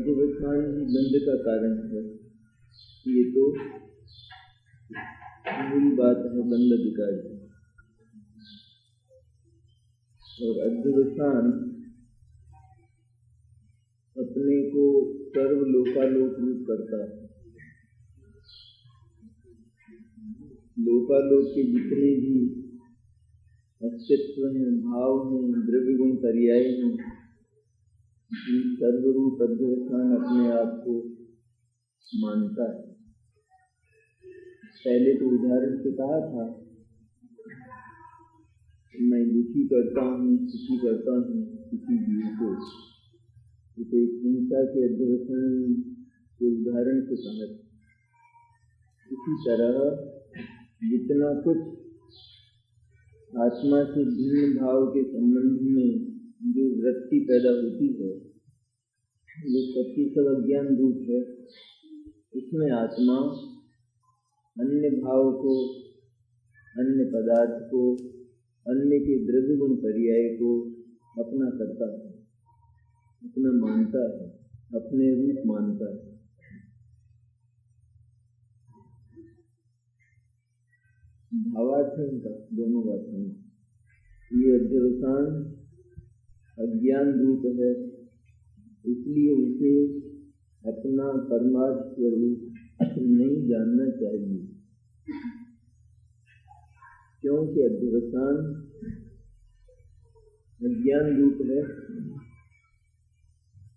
अध्यवसान ही बंध का कारण है। ये तो मूल बात है बंध अधिकार की। और अध्यवसान अपने को सर्व लोकालोक रूप करता है। लोकालोक के जितने भी अस्तित्व हैं, भाव हैं, द्रव्य गुण पर्याय हैं, सर्वरूप अध्यवसान अपने आप को मानता है। पहले तो उदाहरण से कहा था, मैं दुखी करता हूँ, सुखी करता हूँ किसी जीव को, तो एक हिंसा के अध्यवसान के उदाहरण से कहा था। इसी तरह जितना कुछ आत्मा से भिन्न भाव के संबंध में जो वृत्ति पैदा होती है, वो सबकी सब अज्ञान रूप है। इसमें आत्मा अन्य भाव को, अन्य पदार्थ को, अन्य के द्रव्य गुण पर्याय को अपना करता है, अपना मानता है, अपने रूप मानता है। भावार्थ है इनका दोनों बातों में। ये अध्यवसान अज्ञान रूप है, इसलिए उसे अपना परमार्थ स्वरूप नहीं जानना चाहिए। क्योंकि अध्यवसान अज्ञान रूप है।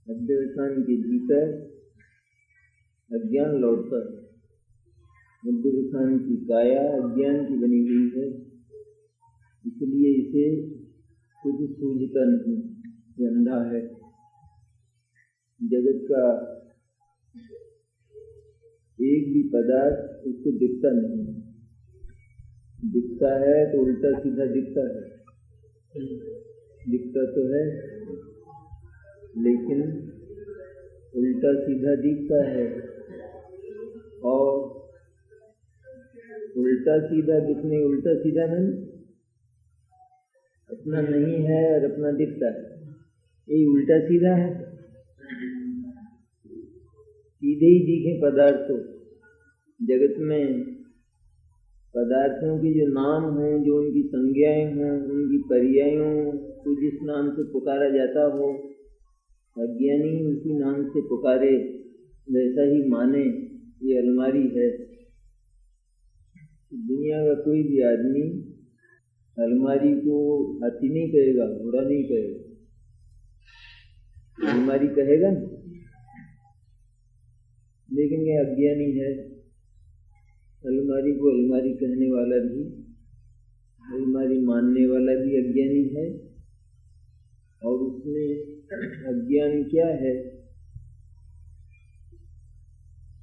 अध्यवसान के भीतर अज्ञान लौटता है। अध्यवसान की काया अज्ञान की बनी हुई है, इसलिए इसे कुछ सूझता नहीं, ये अंधा है। जगत का एक भी पदार्थ उसको दिखता नहीं, दिखता है तो उल्टा सीधा दिखता है। दिखता तो है लेकिन उल्टा सीधा दिखता है, और उल्टा सीधा दिखने, उल्टा सीधा नहीं, अपना नहीं है और अपना दिखता है, ये उल्टा सीधा है। सीधे ही दिखे पदार्थ तो जगत में पदार्थों की जो नाम हैं, जो उनकी संज्ञाएं हैं, उनकी पर्यायों को जिस नाम से पुकारा जाता हो, अज्ञानी उसी नाम से पुकारे, वैसा ही माने। ये अलमारी है। दुनिया का कोई भी आदमी अलमारी को हाथी नहीं कहेगा, घोड़ा नहीं कहेगा, अलमारी कहेगा ना। लेकिन ये अज्ञानी है। अलमारी को अलमारी कहने वाला भी, अलमारी मानने वाला भी अज्ञानी है। और उसमें अज्ञान क्या है?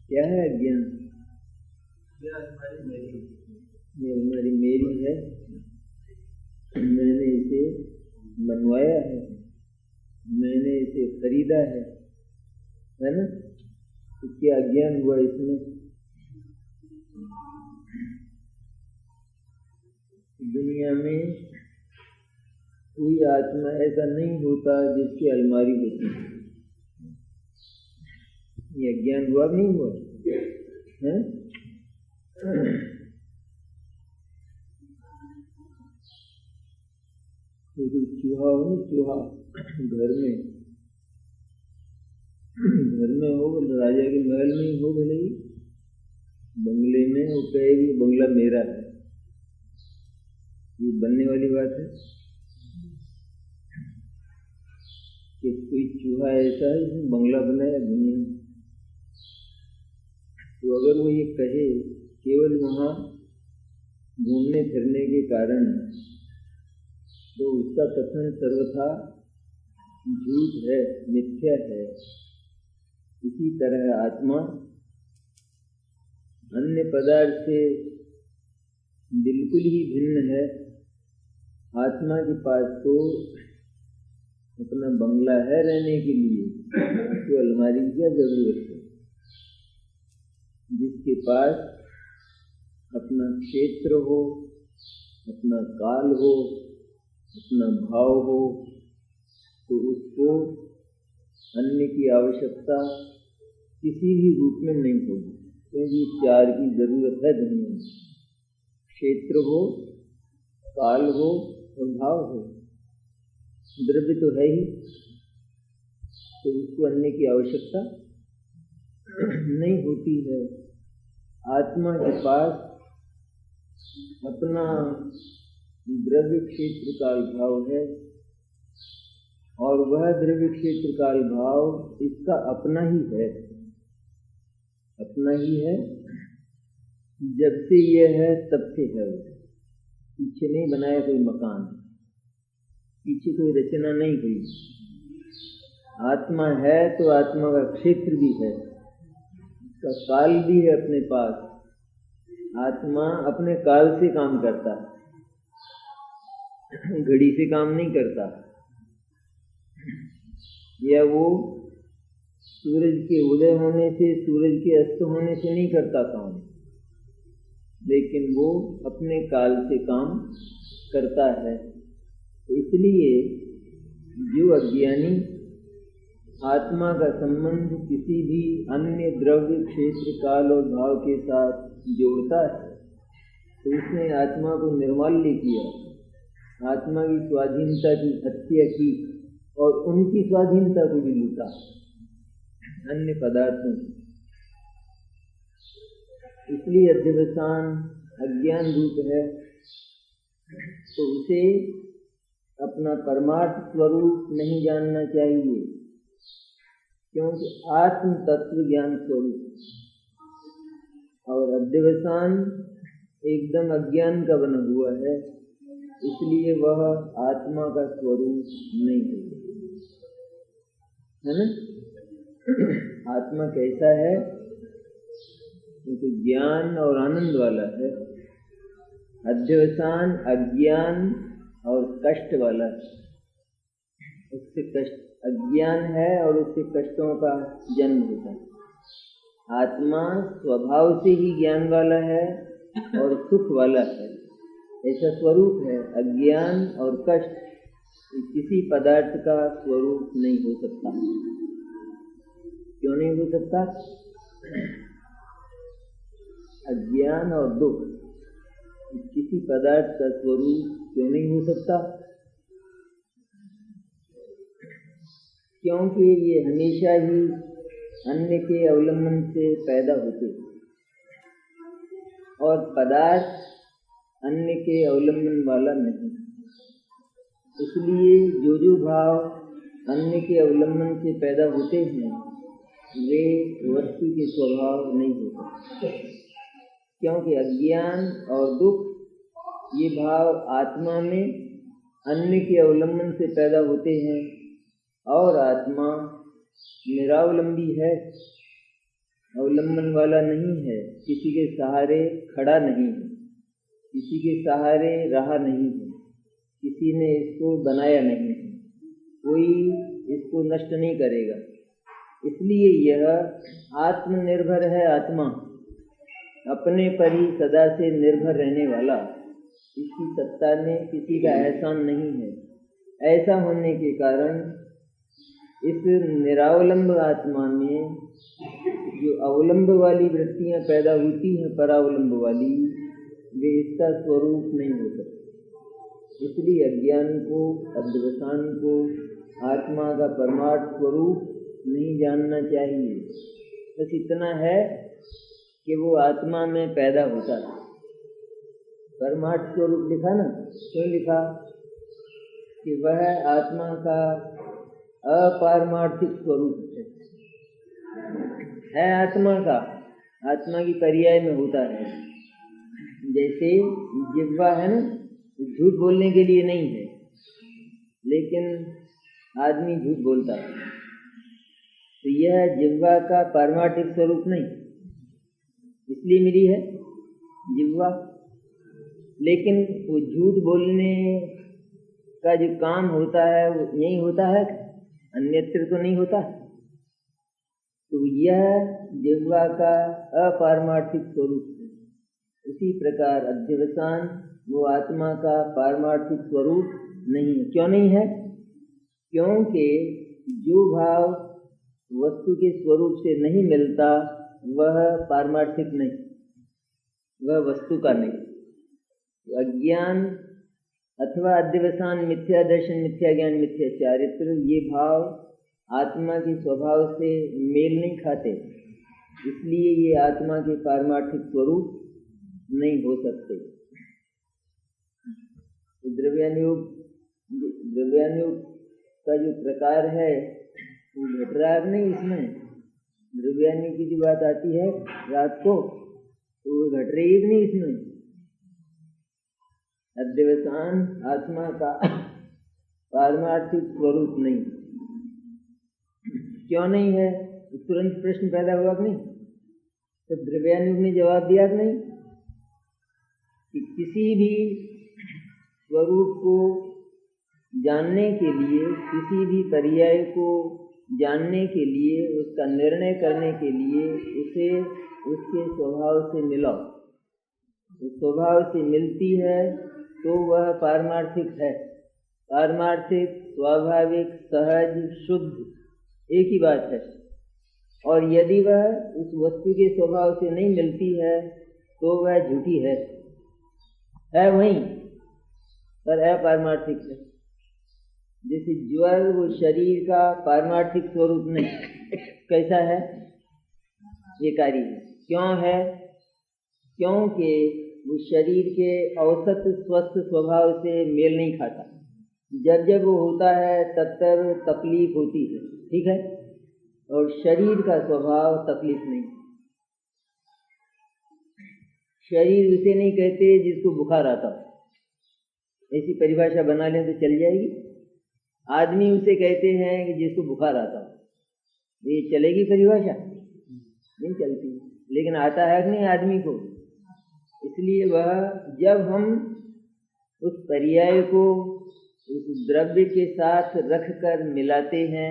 क्या है अज्ञान? ये अलमारी मेरी है, मैंने इसे बनवाया है, मैंने इसे खरीदा है ना? तो क्या अज्ञान हुआ इसमें? दुनिया में कोई आत्मा ऐसा नहीं होता जिसकी अलमारी होती है। ये अज्ञान हुआ नहीं हुआ है? तो कोई चूहा हो ना, चूहा घर में हो, राजा के महल में ही हो, भले ही बंगले में, वो कहेगी बंगला मेरा है। ये बनने वाली बात है कि कोई चूहा ऐसा है जिसने बंगला बनाया दुनिया में। तो अगर वो ये कहे केवल वहाँ घूमने फिरने के कारण, तो उसका कथन सर्वथा झूठ है, मिथ्या है। इसी तरह आत्मा अन्य पदार्थ से बिल्कुल ही भिन्न है। आत्मा के पास तो अपना बंगला है रहने के लिए, तो अलमारी की क्या जरूरत है? जिसके पास अपना क्षेत्र हो, अपना काल हो, अपना भाव हो, तो उसको अन्य की आवश्यकता किसी भी रूप में नहीं होगी, क्योंकि इस चार की जरूरत है दुनिया में। क्षेत्र हो, काल हो और भाव हो, द्रव्य तो है ही, तो उसको अन्य की आवश्यकता नहीं होती है। आत्मा के पास अपना द्रव्य क्षेत्र काल भाव है, और वह द्रव्य क्षेत्र काल भाव इसका अपना ही है, अपना ही है। जब से यह है तब से है। वो पीछे नहीं बनाया कोई मकान, पीछे कोई रचना नहीं हुई। आत्मा है तो आत्मा का क्षेत्र भी है, उसका काल भी है अपने पास। आत्मा अपने काल से काम करता है, घड़ी से काम नहीं करता। या वो सूरज के उदय होने से, सूरज के अस्त होने से नहीं करता काम, लेकिन वो अपने काल से काम करता है। तो इसलिए जो अज्ञानी आत्मा का संबंध किसी भी अन्य द्रव्य क्षेत्र काल और भाव के साथ जोड़ता है, तो उसने आत्मा को निर्माल्य किया, आत्मा की स्वाधीनता की हत्या की और उनकी स्वाधीनता को भी लूटा अन्य पदार्थों की। इसलिए अध्यवसान अज्ञान रूप है, तो उसे अपना परमार्थ स्वरूप नहीं जानना चाहिए, क्योंकि आत्म तत्व ज्ञान स्वरूप, और अध्यवसान एकदम अज्ञान का बना हुआ है, इसलिए वह आत्मा का स्वरूप नहीं है ना। आत्मा कैसा है? तो ज्ञान और आनंद वाला है। अध्यवसान अज्ञान और कष्ट वाला है, उससे कष्ट, अज्ञान है और उससे कष्टों का जन्म होता है। आत्मा स्वभाव से ही ज्ञान वाला है और सुख वाला है, ऐसा स्वरूप है। अज्ञान और कष्ट किसी पदार्थ का स्वरूप नहीं हो सकता। क्यों नहीं हो सकता? अज्ञान और दुख किसी पदार्थ का स्वरूप क्यों नहीं हो सकता? क्योंकि ये हमेशा ही अन्य के अवलंबन से पैदा होते, और पदार्थ अन्य के अवलंबन वाला नहीं। इसलिए जो भाव अन्य के अवलंबन से पैदा होते हैं, वे वस्तु के स्वभाव नहीं होते, क्योंकि अज्ञान और दुख ये भाव आत्मा में अन्य के अवलंबन से पैदा होते हैं, और आत्मा निरावलंबी है, अवलंबन वाला नहीं है, किसी के सहारे खड़ा नहीं है, किसी के सहारे रहा नहीं है, किसी ने इसको बनाया नहीं है, कोई इसको नष्ट नहीं करेगा। इसलिए यह आत्मनिर्भर है। आत्मा अपने पर ही सदा से निर्भर रहने वाला, इसकी सत्ता में किसी का एहसान नहीं है। ऐसा होने के कारण इस निरावलंब आत्मा में जो अवलंब वाली वृत्तियां पैदा होती हैं, परावलंब वाली, वे इसका स्वरूप नहीं हो सकते। इसलिए अज्ञान को, अध्यवसान को आत्मा का परमार्थ स्वरूप नहीं जानना चाहिए। बस इतना है कि वो आत्मा में पैदा होता है। परमार्थ स्वरूप लिखा ना, क्यों लिखा? कि वह आत्मा का अपारमार्थिक स्वरूप है। आत्मा का, आत्मा की पर्याय में होता है। जैसे जिह्वा है ना, झूठ बोलने के लिए नहीं है, लेकिन आदमी झूठ बोलता है, तो यह जिह्वा का पारमार्थिक स्वरूप नहीं, इसलिए मिली है जिह्वा। लेकिन वो झूठ बोलने का जो काम होता है वो यही होता है, अन्यत्र तो नहीं होता। तो यह जिह्वा का अपारमार्थिक स्वरूप है। उसी प्रकार अध्यवसान वो आत्मा का पारमार्थिक स्वरूप नहीं है। क्यों नहीं है? क्योंकि जो भाव वस्तु के स्वरूप से नहीं मिलता वह पारमार्थिक नहीं, वह वस्तु का नहीं। अज्ञान अथवा अध्यवसान, मिथ्या दर्शन, मिथ्या ज्ञान, मिथ्या चारित्र, ये भाव आत्मा के स्वभाव से मेल नहीं खाते, इसलिए ये आत्मा के पारमार्थिक स्वरूप नहीं हो सकते। द्रव्यानुयोग का जो प्रकार है वो घट रहा है नहीं, इसमें द्रव्यानुयोग की जो बात आती है रात को तो वो घट रही है नहीं इसमें। अध्यवसान आत्मा का पारमार्थिक स्वरूप नहीं। क्यों नहीं है? तुरंत प्रश्न पैदा हुआ कि नहीं? तो द्रव्यानुयोग ने जवाब दिया कि नहीं कि किसी भी स्वरूप को जानने के लिए, किसी भी पर्याय को जानने के लिए, उसका निर्णय करने के लिए उसे उसके स्वभाव से मिलाओ। उस स्वभाव से मिलती है तो वह पारमार्थिक है। पारमार्थिक, स्वाभाविक, सहज, शुद्ध एक ही बात है। और यदि वह उस वस्तु के स्वभाव से नहीं मिलती है तो वह झूठी है वहीं पर अपारमार्थिक है। जैसे ज्वर वो शरीर का पारमार्थिक स्वरूप नहीं, कैसा है? विकारी है। क्यों है? क्योंकि वो शरीर के औसत स्वस्थ स्वभाव से मेल नहीं खाता। जब जब वो होता है तब तब तकलीफ होती है, ठीक है? और शरीर का स्वभाव तकलीफ नहीं। शरीर उसे नहीं कहते जिसको बुखार आता हो, ऐसी परिभाषा बना लें तो चल जाएगी। आदमी उसे कहते हैं कि जिसको बुखार आता हो, ये चलेगी परिभाषा? नहीं चलती। लेकिन आता है कि नहीं आदमी को। इसलिए वह जब हम उस पर्याय को उस द्रव्य के साथ रख कर मिलाते हैं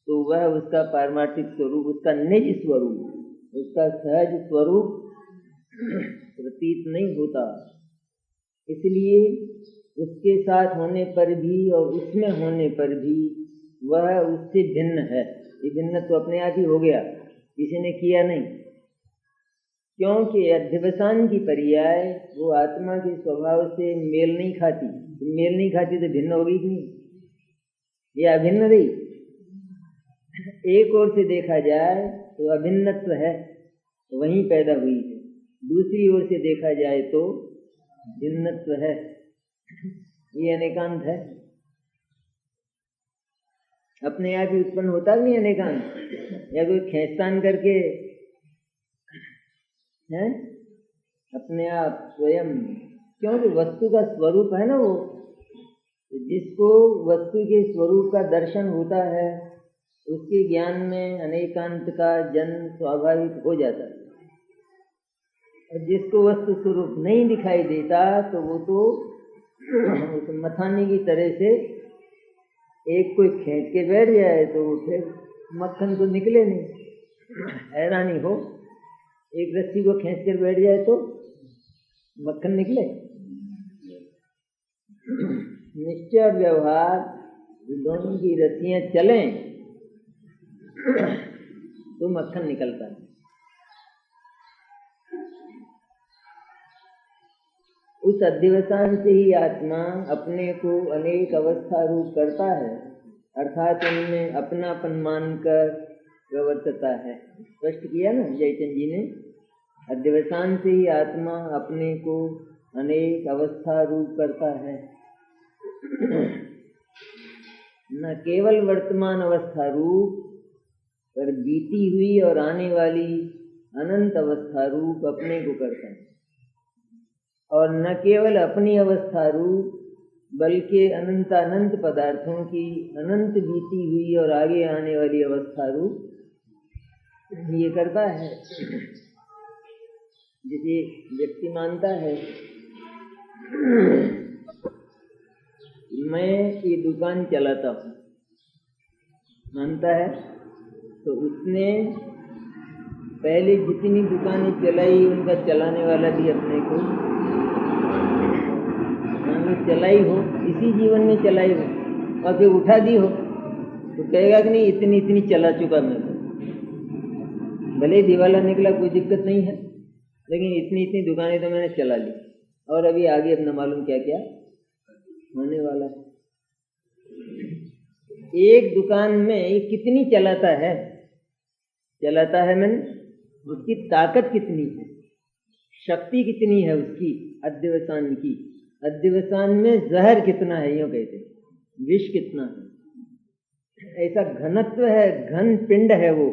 तो वह उसका पारमार्थिक स्वरूप, उसका निज स्वरूप, उसका सहज स्वरूप प्रतीत नहीं होता। इसलिए उसके साथ होने पर भी और उसमें होने पर भी वह उससे भिन्न है। ये भिन्न तो अपने आप ही हो गया, किसी ने किया नहीं। क्योंकि अध्यवसान की पर्याय वो आत्मा के स्वभाव से मेल नहीं खाती। मेल नहीं खाती तो भिन्न होगी कि नहीं? ये अभिन्न रही। एक ओर से देखा जाए तो अभिन्नत्व है, वहीं पैदा हुई है। दूसरी ओर से देखा जाए तो भिन्नत्व है, ये अनेकांत है। अपने आप ही उत्पन्न होता नहीं अनेकांत, या कोई खेचतान करके है अपने आप स्वयं। क्योंकि वस्तु का स्वरूप है ना वो, जिसको वस्तु के स्वरूप का दर्शन होता है उसके ज्ञान में अनेकांत का जन्म स्वाभाविक हो जाता है। और जिसको वस्तु स्वरूप नहीं दिखाई देता तो वो तो उस मथाने की तरह से एक कोई खींच के बैठ जाए तो फिर मक्खन तो निकले नहीं। हैरानी हो, एक रस्सी को खींच कर बैठ जाए तो मक्खन निकले। निश्चय और व्यवहार दोनों की रस्सियां चलें तो मक्खन निकलता है। उस अध्यवसान से ही आत्मा अपने को अनेक अवस्था रूप करता है, अर्थात उनमें अपनापन मानकर प्रवर्तता है। स्पष्ट किया ना जयचंद जी ने। अध्यवसान से ही आत्मा अपने को अनेक अवस्था रूप करता है, न केवल वर्तमान अवस्था रूप पर बीती हुई और आने वाली अनंत अवस्था रूप अपने को करता है। और न केवल अपनी अवस्था रूप बल्कि अनंत अनंत पदार्थों की अनंत बीती हुई और आगे आने वाली अवस्था रूप ये करता है। जिसे व्यक्ति मानता है मैं ये दुकान चलाता हूँ, मानता है, तो उसने पहले जितनी दुकानें चलाई उनका चलाने वाला भी अपने को चलाई हो, इसी जीवन में चलाई हो और फिर उठा दी हो, तो कहेगा कि नहीं इतनी इतनी चला चुका मैं तो, भले ही दिवाला निकला कोई दिक्कत नहीं है, लेकिन इतनी इतनी दुकानें तो मैंने चला ली, और अभी आगे अपना मालूम क्या क्या होने वाला है। एक दुकान में ये कितनी चलाता है, चलाता है मैंने, उसकी ताकत कितनी है, शक्ति कितनी है उसकी, अध्यवसान की, अध्यवसान में जहर कितना है, यूँ कहते हैं, विष कितना है, ऐसा घनत्व है, घन पिंड है वो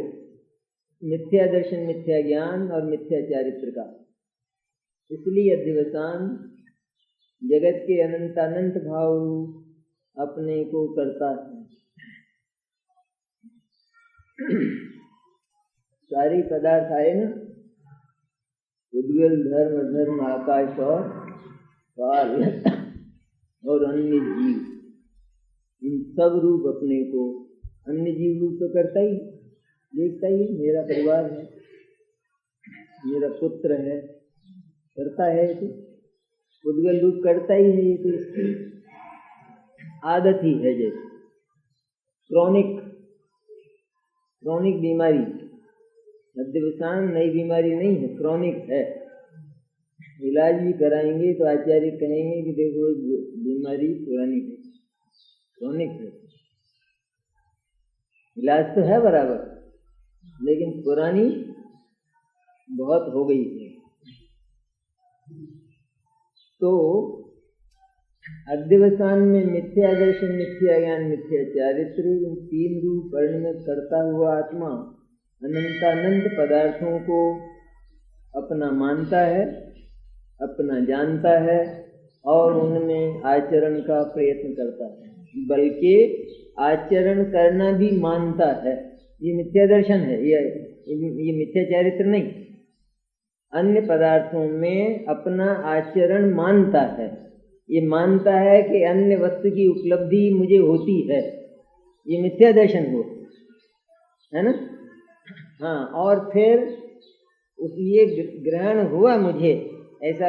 मिथ्या दर्शन, मिथ्या ज्ञान और मिथ्या चारित्र का। इसलिए अध्यवसान जगत के अनंतानंत भाव अपने को करता है। सारी पदार्थ आए ना, उद्गल, धर्म, धर्म, आकाश और काल और अन्य जीव, इन सब रूप अपने को, अन्य जीव रूप तो करता ही, देखता ही, मेरा परिवार है, मेरा पुत्र है, करता है, तो उद्गल रूप करता ही है, ये तो इसकी आदत ही है। जैसे क्रॉनिक बीमारी, अध्यवसान नई बीमारी नहीं है, क्रॉनिक है। इलाज भी कराएंगे तो आचार्य कहेंगे कि देखो बीमारी पुरानी है, क्रॉनिक है, इलाज तो है बराबर, लेकिन पुरानी बहुत हो गई है। तो अध्यवसान में मिथ्या दर्शन, मिथ्या ज्ञान, मिथ्या चारित्र, इन तीन रूप परिणमित करता हुआ आत्मा अनंतानंत पदार्थों को अपना मानता है, अपना जानता है और उनमें आचरण का प्रयत्न करता है, बल्कि आचरण करना भी मानता है। ये मिथ्या दर्शन है, ये मिथ्या चारित्र नहीं। अन्य पदार्थों में अपना आचरण मानता है, ये मानता है कि अन्य वस्तु की उपलब्धि मुझे होती है, ये मिथ्या दर्शन हो, है ना। हाँ, और फिर उस ये ग्रहण हुआ मुझे, ऐसा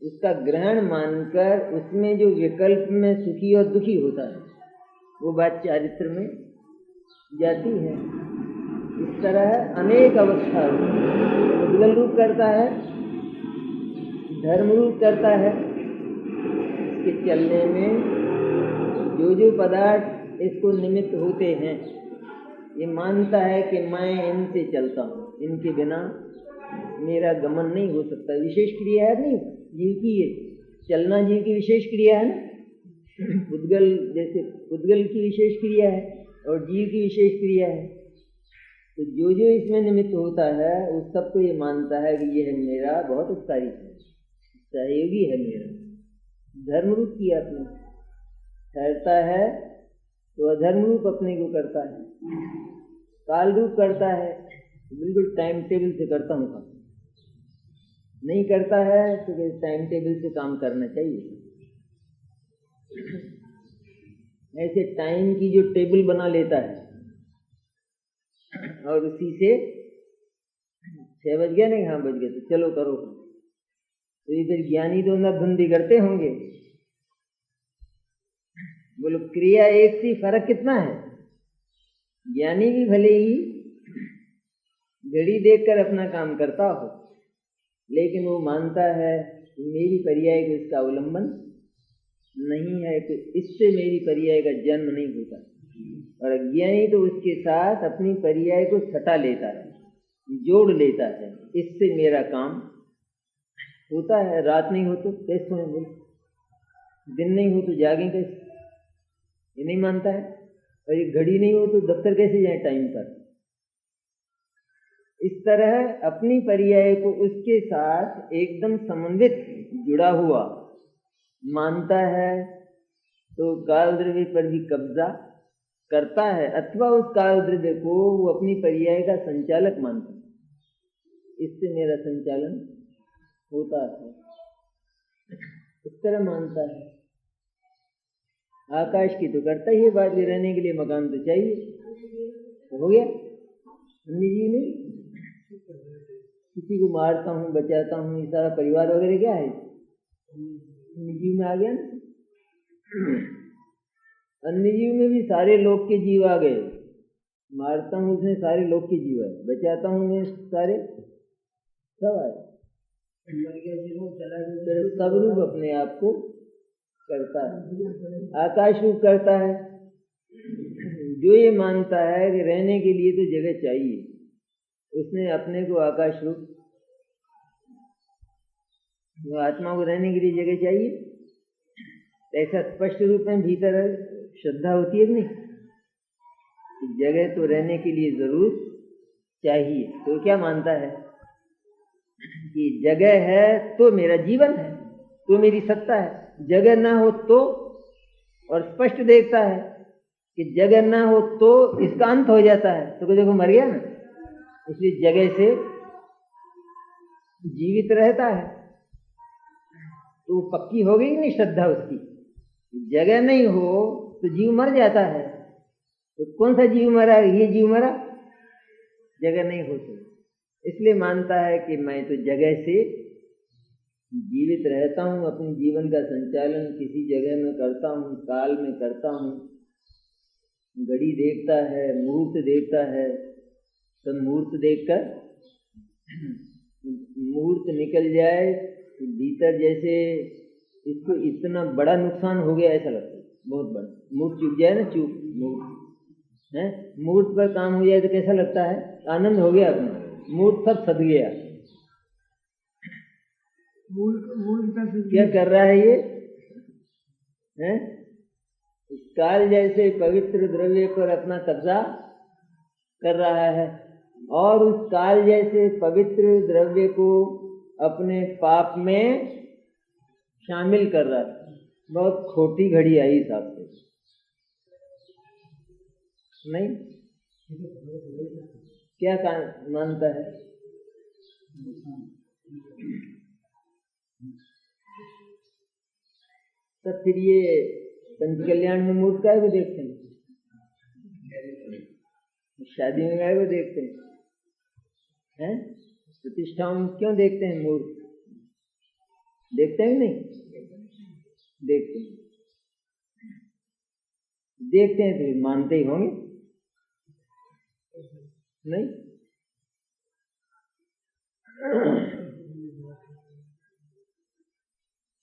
उसका ग्रहण मानकर उसमें जो विकल्प में सुखी और दुखी होता है, वो बात चारित्र में जाती है। इस तरह अनेक अवस्था उद्गल रूप करता है, धर्म रूप करता है। इसके चलने में जो पदार्थ इसको निमित्त होते हैं, ये मानता है कि मैं इनसे चलता हूँ, इनके बिना मेरा गमन नहीं हो सकता। विशेष क्रिया है नहीं जीव की, ये चलना जीव की विशेष क्रिया है ना। उद्गल जैसे उद्गल की विशेष क्रिया है और जीव की विशेष क्रिया है। तो जो इसमें निमित्त होता है उस सबको ये मानता है कि ये है मेरा बहुत उपकारी है, सहयोगी है मेरा। धर्म रूप किया अपने ठहरता है तो अधर्म रूप अपने को करता है, काल रूप करता है, बिल्कुल टाइम टेबल से करता हूँ काम, नहीं करता है तो टाइम टेबल से काम करना चाहिए। ऐसे टाइम की जो टेबल बना लेता है और उसी से 6 बज गया नहीं, हाँ बज गया तो चलो करो, तो इधर ज्ञानी तो ना धुंधी करते होंगे। बोलो क्रिया एक सी, फर्क कितना है। ज्ञानी भी भले ही घड़ी देखकर अपना काम करता हो, लेकिन वो मानता है मेरी पर्याय को इसका अवलंबन नहीं है, कि इससे मेरी पर्याय का जन्म नहीं होता। और अज्ञानी तो उसके साथ अपनी पर्याय को सटा लेता है, जोड़ लेता है, इससे मेरा काम होता है। रात नहीं हो तो कैसे सोए, बोल, दिन नहीं हो तो जागे कैसे, ये नहीं मानता है। और ये घड़ी नहीं हो तो दफ्तर कैसे जाए टाइम पर। इस तरह अपनी पर्याय को उसके साथ एकदम समन्वित जुड़ा हुआ मानता है, तो काल द्रव्य पर भी कब्जा करता है, अथवा उस काल द्रव्य को वो अपनी पर्याय का संचालक मानता है, इससे मेरा संचालन होता है, इस तरह मानता है। आकाश की तो करता ही है बात, रहने के लिए मकान तो चाहिए, तो हो गया। निजी नहीं, किसी को मारता हूँ, बचाता हूँ, ये सारा परिवार वगैरह क्या है, निजी में आ गया ना। अन्य जीव में भी सारे लोक के जीव आ गए, मारता हूँ उसमें सारे लोक के जीव आए, बचाता हूँ मैं सारे सब आए, सब रूप अपने आप को करता है, आकाश रूप करता है। जो ये मानता है कि रहने के लिए तो जगह चाहिए, उसने अपने को आकाश रूप, आत्मा को रहने के लिए जगह चाहिए, ऐसा स्पष्ट रूप में भीतर श्रद्धा होती है कि नहीं, जगह तो रहने के लिए जरूर चाहिए। तो क्या मानता है कि जगह है तो मेरा जीवन है, तो मेरी सत्ता है, जगह ना हो तो, और स्पष्ट देखता है कि जगह ना हो तो इसका अंत हो जाता है, तो देखो मर गया ना, इसलिए जगह से जीवित रहता है। तो पक्की हो गई नहीं श्रद्धा उसकी, जगह नहीं हो तो जीव मर जाता है। तो कौन सा जीव मरा? ये जीव मरा, जगह नहीं हो तो, इसलिए मानता है कि मैं तो जगह से जीवित रहता हूँ, अपने जीवन का संचालन किसी जगह में करता हूँ, काल में करता हूँ, घड़ी देखता है, मुहूर्त देखता है, सब मुहूर्त देखकर मुहूर्त निकल जाए तो भीतर जैसे इसको इतना बड़ा नुकसान हो गया ऐसा लगता है, बहुत बड़ा मुहूर्त चूक जाए ना, चूक मुहूर्त है, मुहूर्त पर काम हो जाए तो कैसा लगता है, आनंद हो गया अपना, मुहूर्त सब सद गया। क्या कर रहा है ये है? काल जैसे पवित्र द्रव्य पर अपना कब्जा कर रहा है, और उस काल जैसे पवित्र द्रव्य को अपने पाप में शामिल कर रहा है। बहुत खोटी घड़ी आई हिसाब से, नहीं? क्या मानता है? तो फिर ये पंचकल्याण में मूर्त काय को देखते हैं, शादी में काय को देखते हैं, प्रतिष्ठाओं में क्यों देखते हैं मूर्त? देखते हैं नहीं? देखते हैं, देखते हैं तो मानते ही होंगे, नहीं?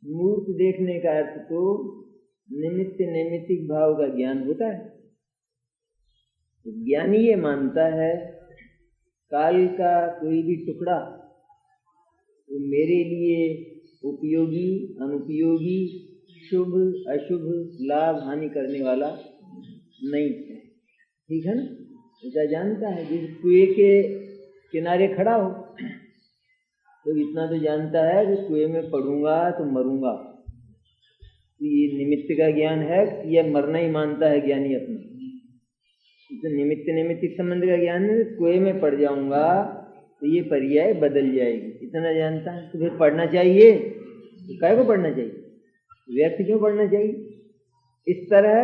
मूर्त देखने का अर्थ तो निमित्त नैमित्तिक भाव का ज्ञान होता है। ज्ञानी ये मानता है काल का कोई भी टुकड़ा वो मेरे लिए उपयोगी अनुपयोगी शुभ अशुभ लाभ हानि करने वाला नहीं है, ठीक है ना? ऐसा जानता है। जिस कुएं के किनारे खड़ा हो तो इतना तो जानता है कि कुएं में पड़ूंगा तो मरूंगा, तो ये निमित्त का ज्ञान है, यह मरना ही मानता है ज्ञानी अपना। तो निमित्त नैमित्तिक संबंध का ज्ञान है, कुएं में पड़ जाऊंगा तो ये पर्याय बदल जाएगी, इतना जानता है। तो फिर पढ़ना चाहिए, तो काय को पढ़ना चाहिए, व्यर्थ क्यों पढ़ना चाहिए? इस तरह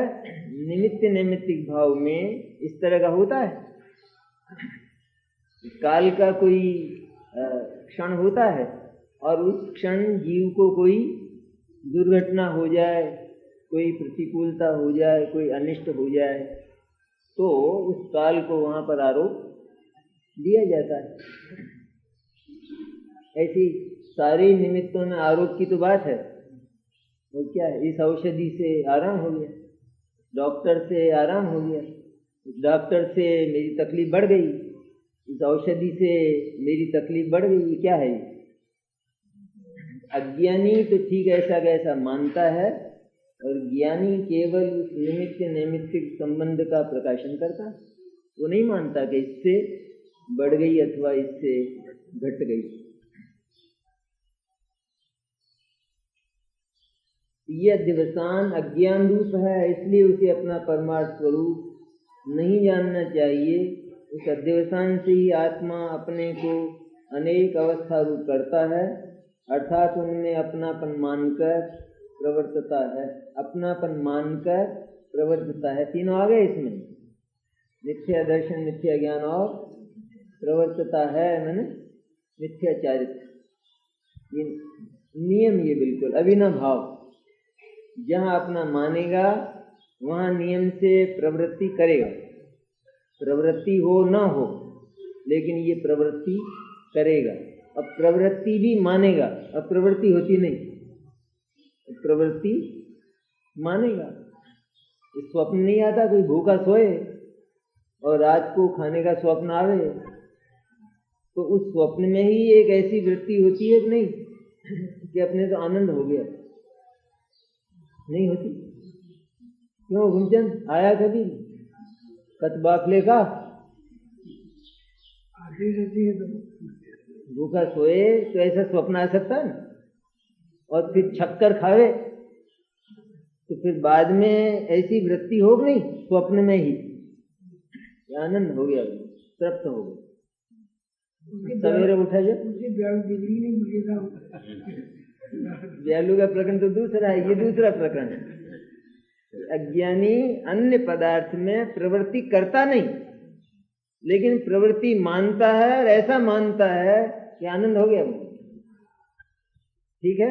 निमित्त नैमित्तिक भाव में इस तरह का होता है। काल का कोई क्षण होता है और उस क्षण जीव को कोई दुर्घटना हो जाए, कोई प्रतिकूलता हो जाए, कोई अनिष्ट हो जाए, तो उस काल को वहां पर आरोप दिया जाता है। ऐसी सारे निमित्तों में आरोप की तो बात है। वो क्या है, इस औषधि से आराम हो गया, डॉक्टर से आराम हो गया, डॉक्टर से मेरी तकलीफ बढ़ गई, इस औषधि से मेरी तकलीफ बढ़ गई, क्या है ये? अज्ञानी तो ठीक ऐसा कैसा मानता है, और ज्ञानी केवल उस निमित्त नैमित्तिक संबंध का प्रकाशन करता है। वो नहीं मानता कि इससे बढ़ गई अथवा इससे घट गई। यह अध्यवसान अज्ञान रूप है, इसलिए उसे अपना परमार्थ स्वरूप नहीं जानना चाहिए। उस अध्यवसान से ही आत्मा अपने को अनेक अवस्था रूप करता है, अर्थात उनमें अपनापन मानकर प्रवर्तता है। अपनापन मानकर प्रवर्तता है, तीनों आ गए इसमें, मिथ्या दर्शन, मिथ्या ज्ञान और प्रवर्तता है, मैंने मिथ्याचारित्र। नियम ये बिल्कुल अभिनव भाव, जहाँ अपना मानेगा वहां नियम से प्रवृत्ति करेगा, प्रवृत्ति हो ना हो, लेकिन ये प्रवृत्ति करेगा। अब प्रवृत्ति भी मानेगा, अब प्रवृत्ति होती नहीं, प्रवृत्ति मानेगा। स्वप्न नहीं आता, कोई भूखा सोए और रात को खाने का स्वप्न आवे, तो उस स्वप्न में ही एक ऐसी वृत्ति होती है कि नहीं कि अपने तो आनंद हो गया, नहीं होती? क्यों घुमचंद आया कभी कतबाफले का? आती रहती है। तो भूखा सोए तो ऐसा स्वप्न आ सकता है ना, और फिर छक्कर खावे तो फिर बाद में ऐसी वृत्ति हो नहीं, स्वप्न में ही आनंद हो गया, तृप्त हो गया, सवेरे उठा जाए। व्यालू का प्रकरण तो दूसरा है, ये दूसरा प्रकरण है। अज्ञानी अन्य पदार्थ में प्रवृत्ति करता नहीं, लेकिन प्रवृत्ति मानता है, और ऐसा मानता है कि आनंद हो गया। ठीक है,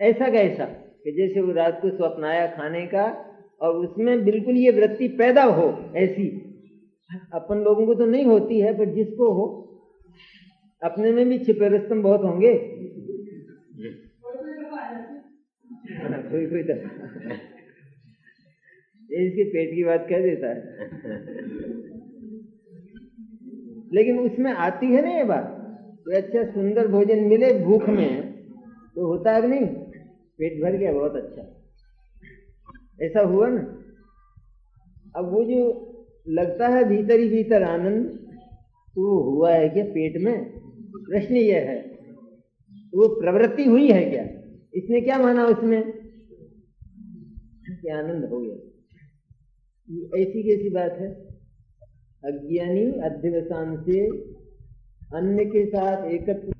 ऐसा कैसा कि जैसे वो रात को स्वप्न आया खाने का, और उसमें बिल्कुल ये वृत्ति पैदा हो, ऐसी अपन लोगों को तो नहीं होती है, पर जिसको हो, अपने में भी छिपे रुस्तम बहुत होंगे। कोई कोई तो इसके पेट की बात कह देता है, लेकिन उसमें आती है ना ये बात। तो अच्छा सुंदर भोजन मिले भूख में तो होता है नहीं, पेट भर गया, बहुत अच्छा, ऐसा हुआ ना। अब वो जो लगता है भीतर ही भीतर आनंद, तो वो हुआ है क्या पेट में? प्रश्न ये है, वो प्रवृत्ति हुई है क्या? इसने क्या माना उसमें कि आनंद हो गया? ऐसी कैसी बात है? अज्ञानी अध्यवसान से अन्य के साथ एकत्र